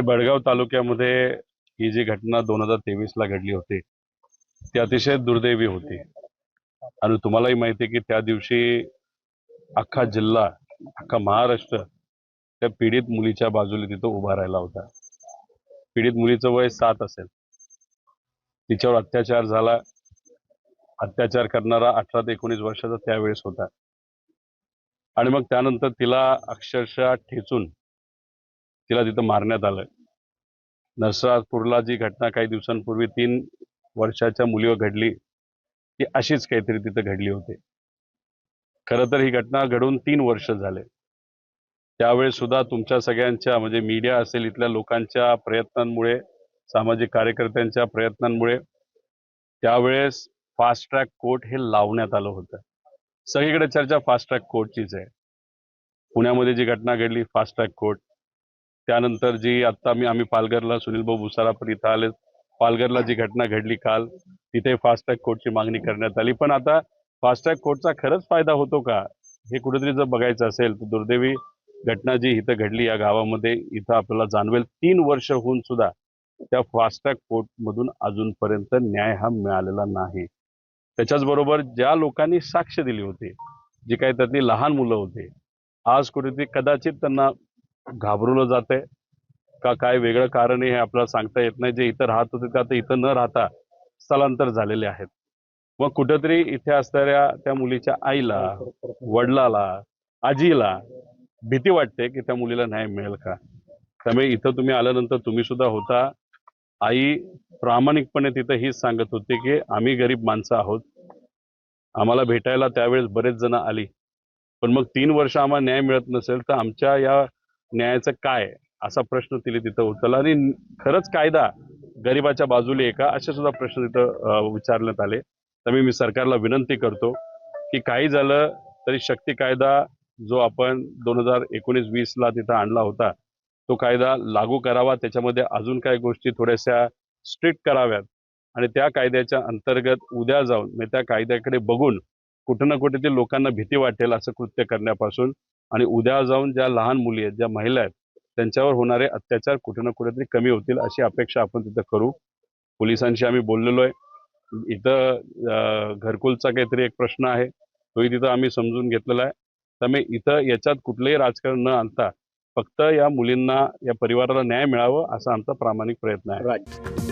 बेळगाव तालुक्यामध्ये ही जी घटना 2023 ला घडली होती ती अतिशय दुर्दैवी होती आणि तुम्हालाही माहिती आहे की त्या दिवशी अख्खा जिल्हा अख्खा महाराष्ट्र त्या पीडित मुलीच्या बाजूने तिथं उभा राहिला होता। पीडित मुलीचं वय 7 असेल, तिच्यावर अत्याचार झाला। अत्याचार करणारा 18 ते 19 वर्षाचा त्यावेळेस होता आणि मग त्यानंतर तिला अक्षरशः ठेचून तिला तिथं मारण्यात आलं। नरसापूरला जी घटना काही दिवसांपूर्वी 3 वर्षाच्या मुलीवर घडली ती अशीच काहीतरी तिथं घडली होती। खरं तर ही घटना घडून 3 वर्ष झाले। त्यावेळेस सुद्धा तुमच्या सगळ्यांच्या म्हणजे मीडिया असेल, इथल्या लोकांच्या प्रयत्नांमुळे, सामाजिक कार्यकर्त्यांच्या प्रयत्नांमुळे त्यावेळेस फास्ट ट्रॅक कोर्ट हे लावण्यात आलं होतं। सगळीकडे चर्चा फास्ट ट्रॅक कोर्टचीच आहे। पुण्यामध्ये जी घटना घडली फास्ट ट्रॅक कोर्ट, त्यानंतर जी आता आम्ही पालघरला सुनील भाऊ भुसारा पण इथं आले, पालघरला जी घटना घडली काल तिथे फास्ट ट्रॅक कोर्टची मागणी करण्यात आली। पण आता फास्ट ट्रॅक कोर्टचा खरंच फायदा होतो का हे कुठेतरी जर बघायचं असेल तर दुर्दैवी घटना जी इथं घडली या गावामध्ये इथं आपल्याला जाणवेल 3 वर्ष होऊन सुद्धा त्या फास्ट ट्रॅक कोर्ट मधून अजूनपर्यंत न्याय हा मिळालेला नाही। त्याच्याच बरोबर ज्या लोकांनी साक्ष दिली होती, जी काही त्यातली लहान मुलं होती, आज कुठेतरी कदाचित त्यांना घाबरवलं जातंय का काय वेगळं कारण हे आपल्याला सांगता येत नाही। जे इथं राहत होते ते आता इथं न राहता स्थलांतर झालेले आहेत। मग कुठेतरी इथे असणाऱ्या त्या मुलीच्या आईला, वडिलाला, आजीला भीती वाटते की त्या मुलीला न्याय मिळेल का। त्यामुळे इथं तुम्ही आल्यानंतर तुम्ही सुद्धा होता। आई प्रामाणिकपणे तिथं हीच सांगत होती की आम्ही गरीब माणसं आहोत, आम्हाला भेटायला त्यावेळेस बरेच जण आली, पण मग 3 वर्ष आम्हाला न्याय मिळत नसेल तर आमच्या या न्यायाचं काय, असा प्रश्न तिने तिथं उचलला। आणि खरंच कायदा गरिबाच्या बाजूने आहे का असे सुद्धा प्रश्न तिथं विचारण्यात आले। त्यामुळे मी सरकारला विनंती करतो की काही झालं तरी शक्ती कायदा जो आपण 2019-20 ला तिथं आणला होता तो कायदा लागू करावा, त्याच्यामध्ये अजून काही गोष्टी थोड्याशा स्ट्रिक्ट कराव्यात आणि त्या कायद्याच्या अंतर्गत उद्या जाऊन म्हणजे त्या कायद्याकडे बघून कुठं ना कुठे ते लोकांना भीती वाटेल असं कृत्य करण्यापासून, आणि उद्या जाऊन ज्या लहान मुली आहेत, ज्या महिला आहेत, त्यांच्यावर होणारे अत्याचार कुठे ना कुठेतरी कमी होतील अशी अपेक्षा आपण तिथं करू। पोलिसांशी आम्ही बोललेलो आहे। इथं घरकुलचा काहीतरी एक प्रश्न आहे, तोही तिथं आम्ही समजून घेतलेला आहे। त्यामुळे इथं याच्यात कुठलंही राजकारण न आणता फक्त या मुलींना, या परिवाराला न्याय मिळावं असा आमचा प्रामाणिक प्रयत्न आहे।